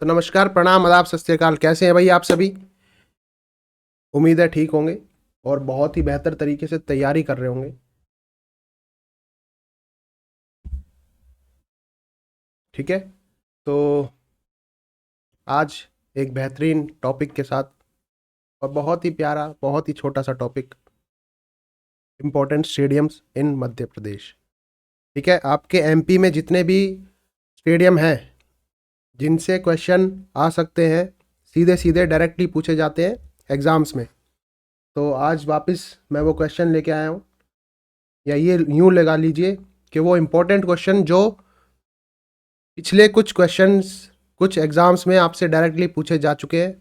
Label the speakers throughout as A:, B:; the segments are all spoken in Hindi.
A: तो नमस्कार, प्रणाम, आदाब, सत श्री अकाल। कैसे हैं भाई आप सभी? उम्मीद है ठीक होंगे और बहुत ही बेहतर तरीके से तैयारी कर रहे होंगे। ठीक है, तो आज एक बेहतरीन टॉपिक के साथ और बहुत ही प्यारा, बहुत ही छोटा सा टॉपिक, इम्पोर्टेंट स्टेडियम्स इन मध्य प्रदेश। ठीक है, आपके एमपी में जितने भी स्टेडियम हैं जिनसे क्वेश्चन आ सकते हैं, सीधे सीधे डायरेक्टली पूछे जाते हैं एग्ज़ाम्स में, तो आज वापस मैं वो क्वेश्चन लेके आया हूँ। या ये यूँ लगा लीजिए कि वो इम्पोर्टेंट क्वेश्चन जो पिछले कुछ क्वेश्चंस कुछ एग्ज़ाम्स में आपसे डायरेक्टली पूछे जा चुके हैं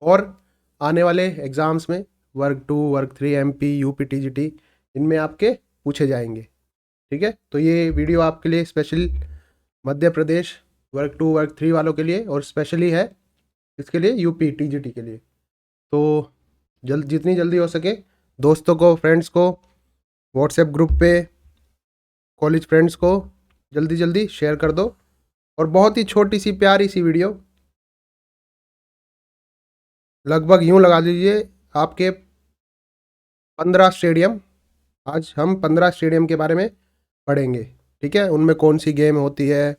A: और आने वाले एग्ज़ाम्स में वर्ग 2, वर्ग 3, एमपी, यूपी, टीजीटी इनमें आपके पूछे जाएंगे। ठीक है, तो ये वीडियो आपके लिए स्पेशल मध्य प्रदेश वर्ग 2, वर्ग 3 वालों के लिए और स्पेशली है इसके लिए यूपी टीजीटी के लिए। तो जितनी जल्दी हो सके दोस्तों को, फ्रेंड्स को, व्हाट्सएप ग्रुप पे, कॉलेज फ्रेंड्स को जल्दी जल्दी शेयर कर दो। और बहुत ही छोटी सी प्यारी सी वीडियो, लगभग यूं लगा लीजिए आपके 15 स्टेडियम। आज हम 15 स्टेडियम के बारे में पढ़ेंगे। ठीक है, उनमें कौन सी गेम होती है,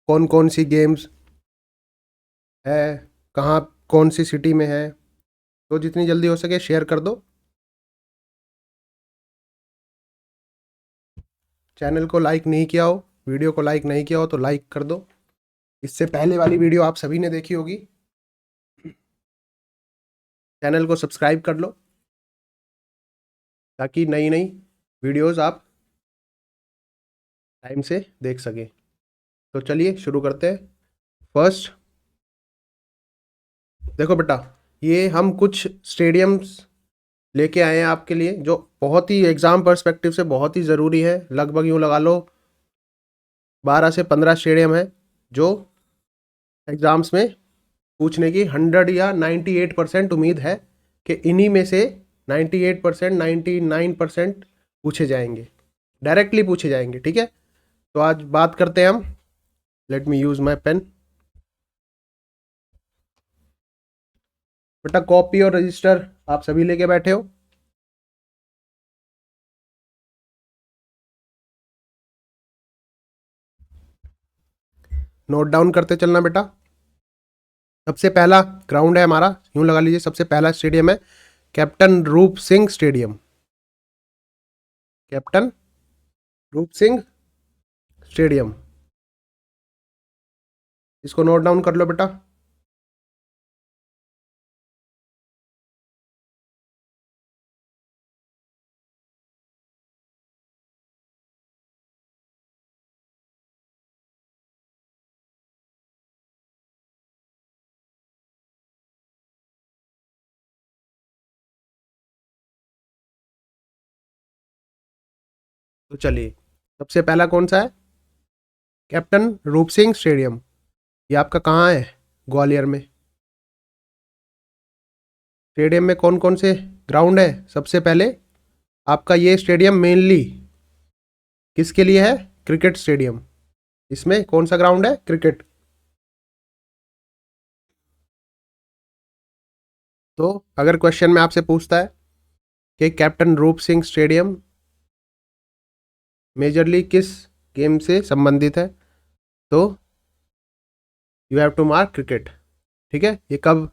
A: कौन कौन सी गेम्स है, कहाँ कौन सी सिटी में है। तो जितनी जल्दी हो सके शेयर कर दो। चैनल को लाइक नहीं किया हो, वीडियो को लाइक नहीं किया हो तो लाइक कर दो। इससे पहले वाली वीडियो आप सभी ने देखी होगी। चैनल को सब्सक्राइब कर लो ताकि नई नई वीडियोस आप टाइम से देख सकें। तो चलिए शुरू करते हैं। फर्स्ट देखो बेटा, ये हम कुछ स्टेडियम्स लेके आए हैं आपके लिए जो बहुत ही एग्ज़ाम पर्सपेक्टिव से बहुत ही ज़रूरी है। लगभग यूँ लगा लो 12 से 15 स्टेडियम है जो एग्ज़ाम्स में पूछने की 100 या 98% उम्मीद है कि इन्हीं में से 98%, 99% पूछे जाएंगे, डायरेक्टली पूछे जाएंगे। ठीक है, तो आज बात करते हैं हम। Let me use my pen. बेटा कॉपी और रजिस्टर आप सभी लेके बैठे हो? नोट डाउन करते चलना बेटा। सबसे पहला ग्राउंड है हमारा, यूं लगा लीजिए सबसे पहला स्टेडियम है captain Roop Singh stadium. Captain Roop Singh stadium, इसको नोट डाउन कर लो बेटा। तो चलिए, सबसे पहला कौन सा है? Captain Roop Singh stadium. ये आपका कहाँ है? ग्वालियर में। स्टेडियम में कौन कौन से ग्राउंड है? सबसे पहले आपका ये स्टेडियम मेनली किसके लिए है? Cricket stadium. इसमें कौन सा ग्राउंड है? क्रिकेट। तो अगर क्वेश्चन में आपसे पूछता है कि captain Roop Singh stadium majorly किस गेम से संबंधित है, तो you have to mark cricket. ठीक है, ये कब,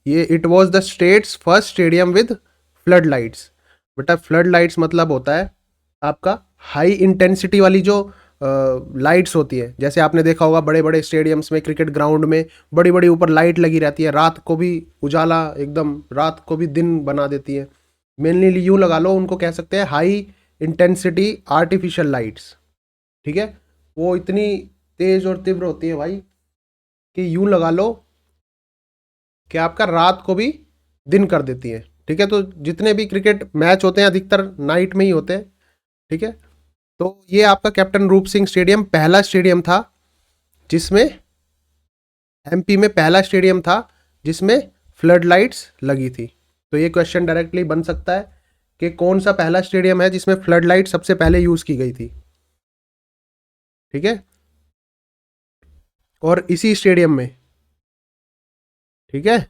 A: ये it was the state's first stadium with flood lights. बेटा फ्लड लाइट्स मतलब होता है आपका हाई इंटेंसिटी वाली जो लाइट्स होती है। जैसे आपने देखा होगा बड़े बड़े स्टेडियम्स में, क्रिकेट ग्राउंड में बड़ी बड़ी ऊपर लाइट लगी रहती है, रात को भी उजाला, एकदम रात को भी दिन बना देती है। मेनली यूँ लगा लो, उनको कह सकते हैं हाई इंटेंसिटी आर्टिफिशियल लाइट्स। ठीक है, वो इतनी तेज और तीव्र होती है भाई कि यूँ लगा लो कि आपका रात को भी दिन कर देती है। ठीक है, तो जितने भी क्रिकेट मैच होते हैं अधिकतर नाइट में ही होते हैं। ठीक है, तो ये आपका कैप्टन रूप सिंह स्टेडियम पहला स्टेडियम था जिसमें, एमपी में पहला स्टेडियम था जिसमें फ्लड लाइट्स लगी थी। तो ये क्वेश्चन डायरेक्टली बन सकता है कि कौन सा पहला स्टेडियम है जिसमें फ्लड लाइट सबसे पहले यूज की गई थी। ठीक है, और इसी स्टेडियम में, ठीक है,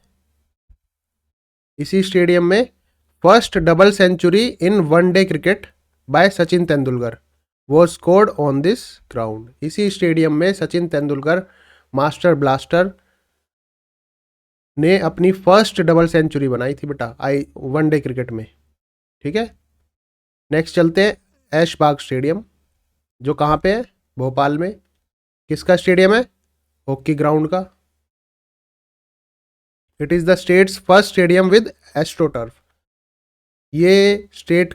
A: इसी स्टेडियम में first double century in one day cricket by Sachin Tendulkar वो स्कोर्ड ऑन दिस ग्राउंड। इसी स्टेडियम में सचिन तेंदुलकर मास्टर ब्लास्टर ने अपनी फर्स्ट डबल सेंचुरी बनाई थी बेटा वनडे क्रिकेट में, ठीक है। नेक्स्ट चलते हैं ऐशबाग स्टेडियम, जो कहाँ पे है, भोपाल में। किसका स्टेडियम है, हॉकी ग्राउंड का। It is the state's first stadium with astroturf. ये स्टेट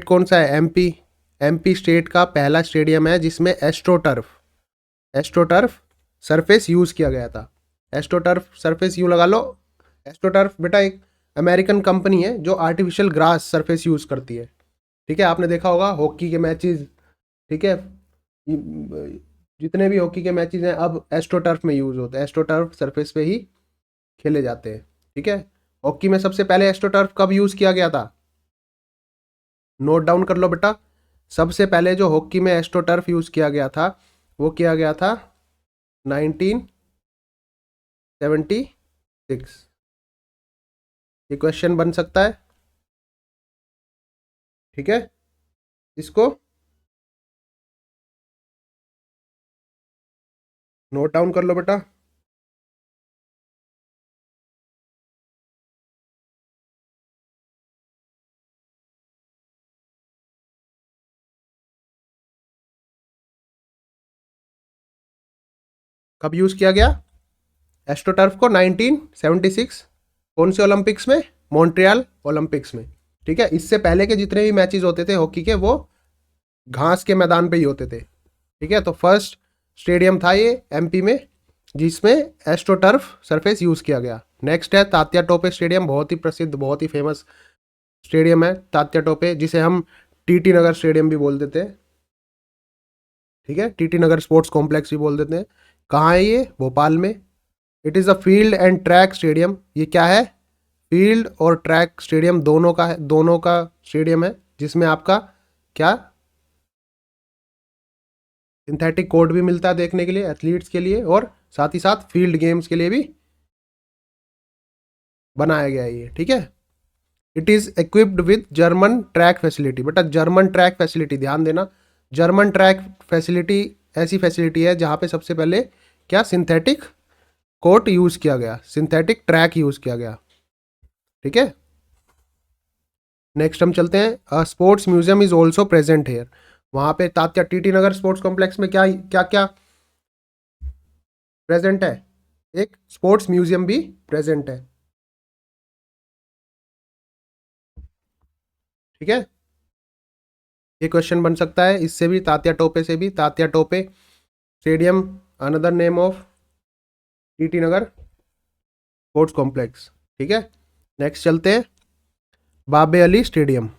A: कौन सा है, एमपी। एमपी स्टेट का पहला स्टेडियम है जिसमें एस्ट्रोटर्फ सरफेस यूज़ किया गया था। एस्ट्रोटर्फ सरफेस यू लगा लो। एस्ट्रोटर्फ बेटा एक अमेरिकन कंपनी है जो आर्टिफिशियल ग्रास सरफेस यूज़ करती है, ठीक है। आपने देखा होगा हॉकी के मैचेस, ठीक है, जितने भी हॉकी के मैचेस हैं अब एस्ट्रोटर्फ में यूज़ होते हैं, एस्ट्रोटर्फ सरफेस पे ही खेले जाते हैं, ठीक है। हॉकी में सबसे पहले एस्ट्रोटर्फ कब यूज़ किया गया था, नोट डाउन कर लो बेटा। सबसे पहले जो हॉकी में एस्ट्रोटर्फ यूज़ किया गया था वो किया गया था 1976। ये क्वेश्चन बन सकता है, ठीक है। इसको नोट डाउन कर लो बेटा। कब यूज़ किया गया एस्ट्रोटर्फ को, 1976। कौन से ओलंपिक्स में, मॉन्ट्रियल ओलंपिक्स में, ठीक है। इससे पहले के जितने भी मैचेस होते थे हॉकी के वो घास के मैदान पे ही होते थे, ठीक है। तो फर्स्ट स्टेडियम था ये एमपी में जिसमें एस्ट्रोटर्फ सरफेस यूज़ किया गया। नेक्स्ट है तात्या टोपे स्टेडियम, बहुत ही प्रसिद्ध बहुत ही फेमस स्टेडियम है तात्या टोपे, जिसे हम टीटी नगर स्टेडियम भी बोल देते हैं, ठीक है। टीटी नगर स्पोर्ट्स कॉम्प्लेक्स भी बोल देते हैं। कहाँ है ये, भोपाल में। It is a field and track stadium. ये क्या है, फील्ड और ट्रैक स्टेडियम दोनों का है, दोनों का स्टेडियम है, जिसमें आपका क्या सिंथेटिक कोर्ट भी मिलता है देखने के लिए एथलीट्स के लिए, और साथ ही साथ फील्ड गेम्स के लिए भी बनाया गया है ये, ठीक है। It is equipped with German track facility. बेटा जर्मन ट्रैक फैसिलिटी ध्यान देना, जर्मन ट्रैक फैसिलिटी ऐसी फैसिलिटी है जहाँ पे सबसे पहले क्या सिंथेटिक कोर्ट यूज़ किया गया, सिंथेटिक ट्रैक यूज़ किया गया, ठीक है। नेक्स्ट हम चलते हैं, sports museum is also present here. वहाँ पे तात्या टीटी नगर स्पोर्ट्स कॉम्प्लेक्स में क्या क्या क्या प्रेजेंट है, एक स्पोर्ट्स म्यूजियम भी प्रेजेंट है, ठीक है। ये क्वेश्चन बन सकता है इससे भी, तात्या टोपे से भी। Tatya Tope stadium another name of TT Nagar sports complex, ठीक है। नेक्स्ट चलते हैं बाबे अली स्टेडियम।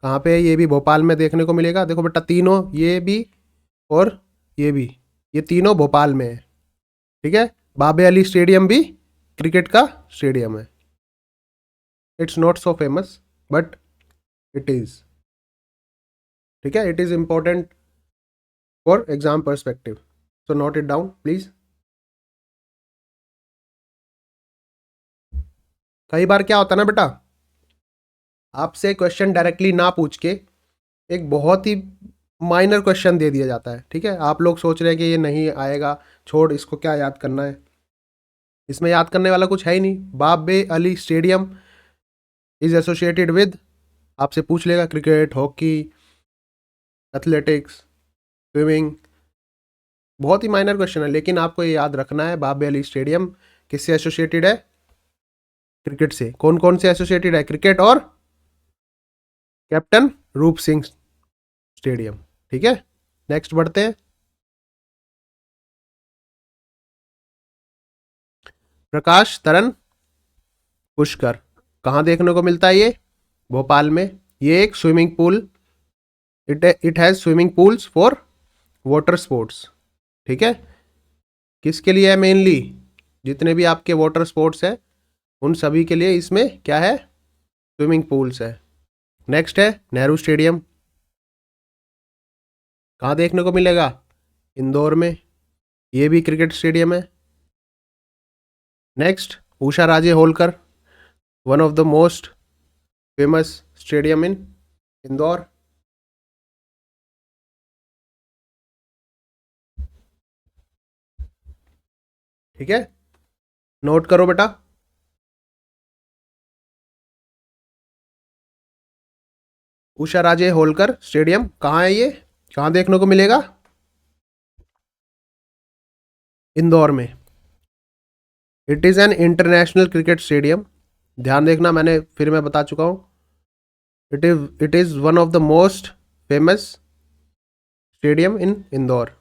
A: कहाँ पे है, ये भी भोपाल में देखने को मिलेगा। देखो बेटा तीनों, ये भी और ये भी, ये तीनों भोपाल में है, ठीक है। बाबे अली स्टेडियम भी क्रिकेट का स्टेडियम है। It's not so famous but it is, ठीक है। It is important for exam perspective, so note it down please. कई बार क्या होता है ना बेटा, आपसे क्वेश्चन डायरेक्टली ना पूछ के एक बहुत ही माइनर क्वेश्चन दे दिया जाता है, ठीक है। आप लोग सोच रहे हैं कि ये नहीं आएगा, छोड़ इसको, क्या याद करना है, इसमें याद करने वाला कुछ है ही नहीं। बाबे Ali stadium is associated with, आपसे पूछ लेगा क्रिकेट, हॉकी, एथलेटिक्स, स्विमिंग, बहुत ही माइनर क्वेश्चन है, लेकिन आपको ये याद रखना है बाबे अली स्टेडियम किससे एसोसिएटेड है, क्रिकेट से। कौन कौन से एसोसिएटेड है, क्रिकेट और कैप्टन रूप सिंह स्टेडियम, ठीक है। नेक्स्ट बढ़ते हैं, प्रकाश तरन पुष्कर कहाँ देखने को मिलता है, ये भोपाल में। ये एक swimming pool, it has swimming pools for water sports, ठीक है। किसके लिए है, मेनली जितने भी आपके वाटर स्पोर्ट्स हैं उन सभी के लिए इसमें क्या है, स्विमिंग पूल्स है। नेक्स्ट है नेहरू स्टेडियम, कहाँ देखने को मिलेगा, इंदौर में। ये भी क्रिकेट स्टेडियम है। Next, Usha Raje Holkar, one of the most famous stadium in Indore. ठीक है, नोट करो बेटा। उषा राजे होलकर स्टेडियम कहाँ है, ये कहाँ देखने को मिलेगा? इंदौर में। It is an international cricket stadium. ध्यान देखना, मैं बता चुका हूँ। It is one of the most famous stadium in Indore.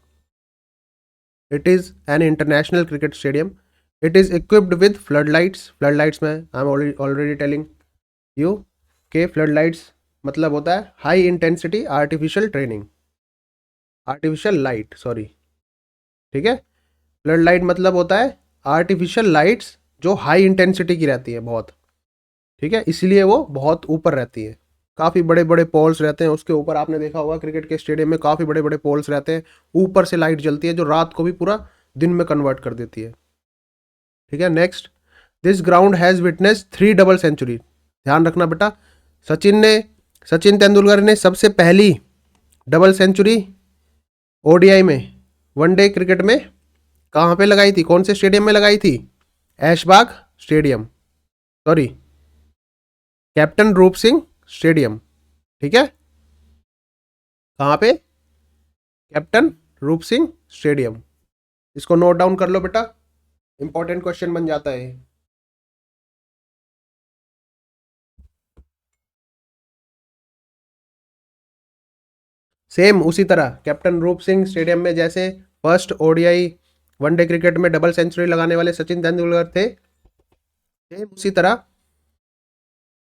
A: It is an international cricket stadium. It is equipped with flood lights. Flood lights में I am already telling you के फ्लड लाइट्स मतलब होता है high intensity artificial training, artificial light, sorry. ठीक है, फ्लड लाइट मतलब होता है आर्टिफिशियल लाइट्स जो हाई इंटेंसिटी की रहती है बहुत। ठीक है, इसीलिए वो बहुत ऊपर रहती है। काफ़ी बड़े बड़े पोल्स रहते हैं उसके ऊपर। आपने देखा होगा क्रिकेट के स्टेडियम में काफ़ी बड़े बड़े पोल्स रहते हैं, ऊपर से लाइट जलती है जो रात को भी पूरा दिन में कन्वर्ट कर देती है। ठीक है, next, this ground has witness 3 double century. ध्यान रखना बेटा, सचिन ने सचिन तेंदुलकर ने सबसे पहली डबल सेंचुरी ओडीआई में, वनडे क्रिकेट में कहाँ पे लगाई थी, कौन से स्टेडियम में लगाई थी? Aishbagh stadium, sorry, captain Roop Singh stadium. ठीक है, कहाँ पे? Captain Roop Singh stadium. इसको नोट डाउन कर लो बेटा, इंपॉर्टेंट क्वेश्चन बन जाता है। सेम उसी तरह कैप्टन रूप सिंह स्टेडियम में जैसे फर्स्ट ओडीआई वनडे क्रिकेट में डबल सेंचुरी लगाने वाले सचिन तेंदुलकर थे, सेम उसी तरह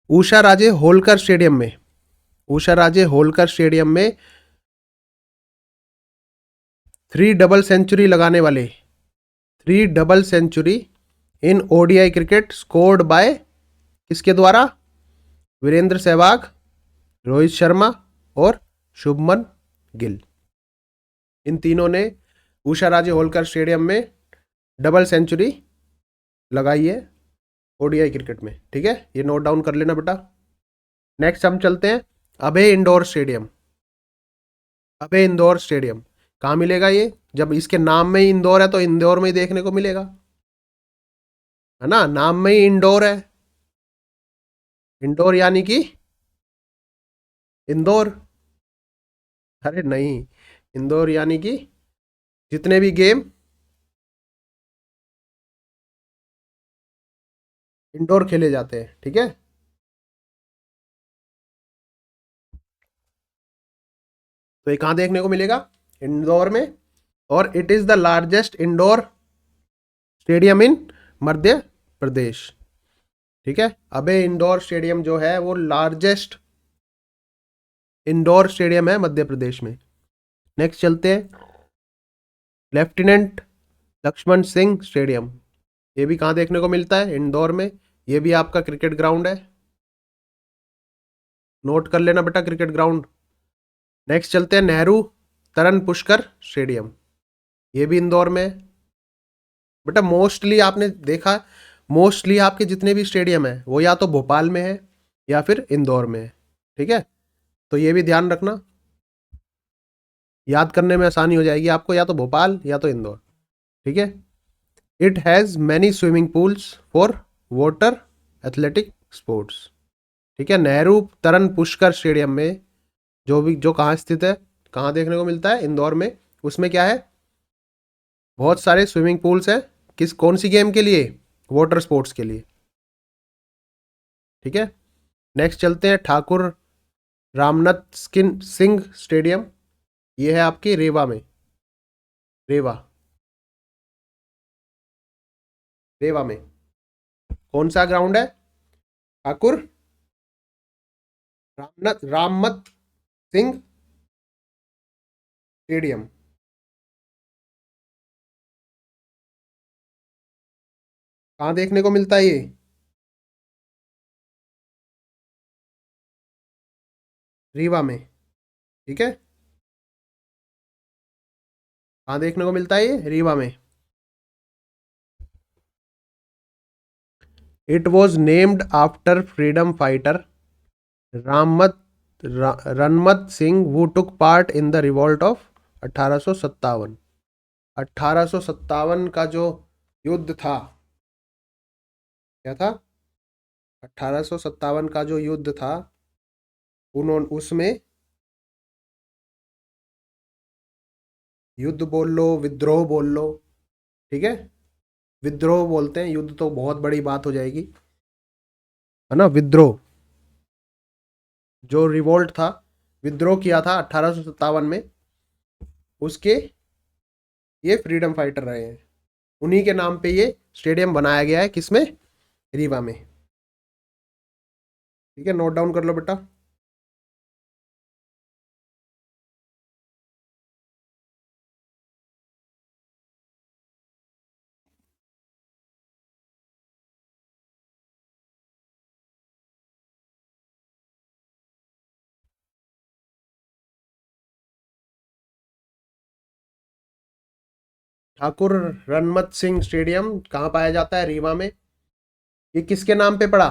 A: उषा राजे होलकर स्टेडियम में, उषा राजे होलकर स्टेडियम में 3 double century in ODI cricket scored by किसके द्वारा? वीरेंद्र सहवाग, रोहित शर्मा और शुभमन गिल। इन तीनों ने उषा राजे होलकर स्टेडियम में डबल सेंचुरी लगाई है ओडीआई क्रिकेट में। ठीक है, ये नोट डाउन कर लेना बेटा। नेक्स्ट हम चलते हैं अभय इंडोर स्टेडियम। अभय इंदौर स्टेडियम कहाँ मिलेगा ये? जब इसके नाम में ही इंदौर है तो इंदौर में ही देखने को मिलेगा, है ना, नाम में ही इंडोर है। इंडोर यानी कि इंदौर, अरे नहीं, इंदौर यानी कि जितने भी गेम इंडोर खेले जाते हैं। ठीक है, तो ये कहाँ देखने को मिलेगा? इंदौर में। और it is the largest indoor stadium in Madhya Pradesh. ठीक है, अबे इंडोर स्टेडियम जो है वो लार्जेस्ट इंडोर स्टेडियम है मध्य प्रदेश में। नेक्स्ट चलते हैं लेफ्टिनेंट लक्ष्मण सिंह स्टेडियम। ये भी कहाँ देखने को मिलता है? इंदौर में। ये भी आपका क्रिकेट ग्राउंड है, नोट कर लेना बेटा, क्रिकेट ग्राउंड। नेक्स्ट चलते हैं नेहरू तरन पुष्कर स्टेडियम। ये भी इंदौर में है। बेटा मोस्टली आपने देखा, मोस्टली आपके जितने भी स्टेडियम है वो या तो भोपाल में है या फिर इंदौर में है। ठीक है, तो ये भी ध्यान रखना, याद करने में आसानी हो जाएगी आपको, या तो भोपाल या तो इंदौर। ठीक है, it has many swimming pools for water athletic sports. ठीक है, नेहरू तरन पुष्कर स्टेडियम में जो कहाँ स्थित है, कहाँ देखने को मिलता है? इंदौर में। उसमें क्या है? बहुत सारे स्विमिंग पूल्स हैं। किस कौन सी गेम के लिए? वाटर स्पोर्ट्स के लिए। ठीक है, नेक्स्ट चलते हैं ठाकुर रामनाथ स्किन सिंह स्टेडियम। ये है आपकी रेवा में, रेवा, रेवा में। कौन सा ग्राउंड है? ठाकुर रामनाथ सिंह स्टेडियम। कहाँ देखने को मिलता है ये? रीवा में। ठीक है, कहाँ देखने को मिलता है ये? रीवा में। It was named after freedom fighter राममत Ranmat Singh who took part in the revolt of 1857। 1857 का जो युद्ध था, क्या था? 1857 का जो युद्ध था, उन्होंने उसमें, युद्ध बोल लो, विद्रोह बोल लो, ठीक है, विद्रोह बोलते हैं, युद्ध तो बहुत बड़ी बात हो जाएगी, है ना। विद्रोह, जो रिवोल्ट था, विद्रोह किया था 1857 में, उसके ये फ्रीडम फाइटर रहे हैं। उन्हीं के नाम पे ये स्टेडियम बनाया गया है, किसमें? रीवा में। ठीक है, नोट डाउन कर लो बेटा। ठाकुर रनमत सिंह स्टेडियम कहाँ पाया जाता है? रीवा में। ये किसके नाम पे पड़ा?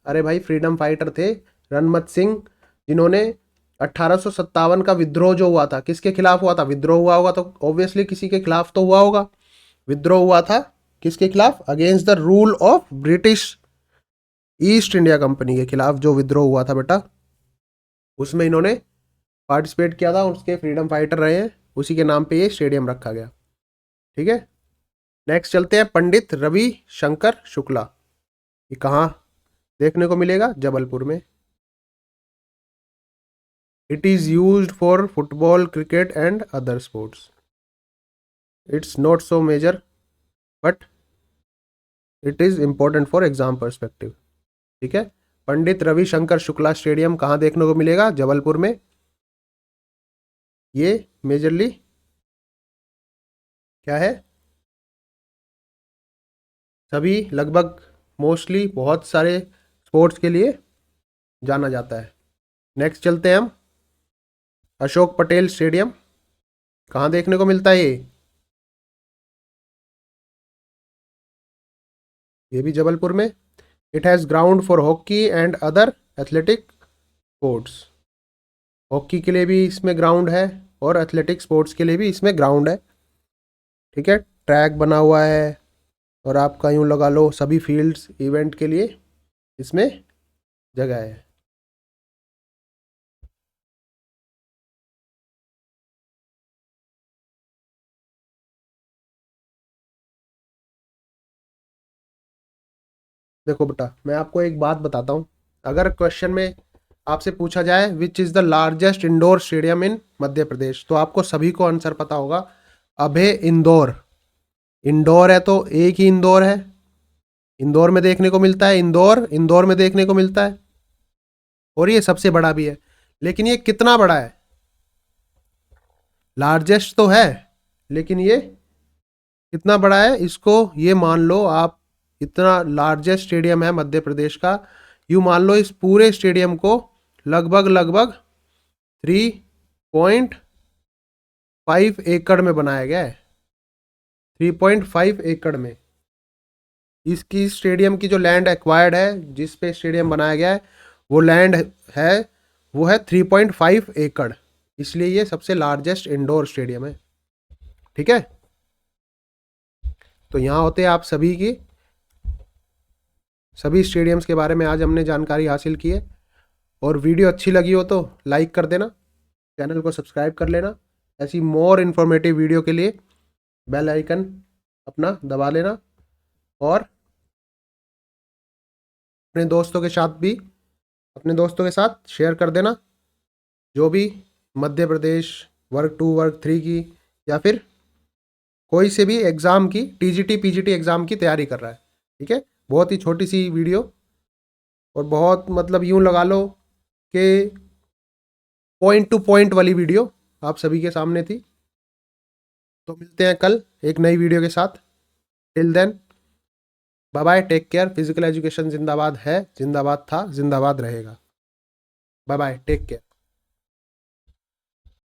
A: अरे भाई, फ्रीडम फाइटर थे रनमत सिंह, जिन्होंने 1857 का विद्रोह जो हुआ था, किसके खिलाफ हुआ था? विद्रोह हुआ होगा तो ऑब्वियसली किसी के खिलाफ तो हुआ होगा। विद्रोह हुआ था किसके खिलाफ? Against the rule of British east India company के खिलाफ जो विद्रोह हुआ था बेटा, उसमें इन्होंने पार्टिसिपेट किया था, उसके फ्रीडम फाइटर रहे हैं, उसी के नाम पे ये स्टेडियम रखा गया। ठीक है, नेक्स्ट चलते हैं। पंडित रवि शंकर शुक्ला, ये कहाँ देखने को मिलेगा? जबलपुर में। It is used for football, cricket and other sports. It's not so major but it is important for exam perspective. ठीक है, पंडित रविशंकर शुक्ला स्टेडियम कहाँ देखने को मिलेगा? जबलपुर में। ये मेजरली क्या है? सभी, लगभग, मोस्टली, बहुत सारे स्पोर्ट्स के लिए जाना जाता है। नेक्स्ट चलते हैं हम। अशोक पटेल स्टेडियम कहाँ देखने को मिलता है? ये भी जबलपुर में। It has ground for hockey and other athletic sports. Hockey के लिए भी इसमें ग्राउंड है और एथलेटिक स्पोर्ट्स के लिए भी इसमें ग्राउंड है। ठीक है, ट्रैक बना हुआ है, और आपका यूँ लगा लो सभी फील्ड्स इवेंट के लिए इसमें जगह है। देखो बेटा, मैं आपको एक बात बताता हूँ। अगर क्वेश्चन में आपसे पूछा जाए which is the largest indoor stadium in Madhya Pradesh, तो आपको सभी को आंसर पता होगा, अभय इंदौर। इंदौर है तो एक ही इंदौर है, इंदौर में देखने को मिलता है, इंदौर इंदौर में देखने को मिलता है, और ये सबसे बड़ा भी है। लेकिन ये कितना बड़ा है? लार्जेस्ट तो है, लेकिन ये कितना बड़ा है, इसको ये मान लो आप, इतना लार्जेस्ट स्टेडियम है मध्य प्रदेश का, यूँ मान लो इस पूरे स्टेडियम को लगभग लगभग 3.5 एकड़ में बनाया गया है। 3.5 एकड़ में इसकी स्टेडियम की जो लैंड एक्वायर्ड है, जिस पे स्टेडियम बनाया गया है, वो लैंड है, वो है 3.5 एकड़। इसलिए ये सबसे लार्जेस्ट इंडोर स्टेडियम है। ठीक है, तो यहाँ होते हैं आप सभी की, सभी स्टेडियम्स के बारे में आज हमने जानकारी हासिल की है। और वीडियो अच्छी लगी हो तो लाइक कर देना, चैनल को सब्सक्राइब कर लेना। ऐसी मोर इन्फॉर्मेटिव वीडियो के लिए बेल आइकन अपना दबा लेना, और अपने दोस्तों के साथ भी, अपने दोस्तों के साथ शेयर कर देना, जो भी मध्य प्रदेश वर्ग 2 वर्ग 3 की या फिर कोई से भी एग्ज़ाम की, टीजीटी पीजीटी एग्ज़ाम की तैयारी कर रहा है। ठीक है, बहुत ही छोटी सी वीडियो, और बहुत, मतलब यूँ लगा लो कि पॉइंट टू पॉइंट वाली वीडियो आप सभी के सामने थी। तो मिलते हैं कल एक नई वीडियो के साथ। Till then, bye bye, take care. Physical education जिंदाबाद है, जिंदाबाद था, जिंदाबाद रहेगा। Bye bye, take care.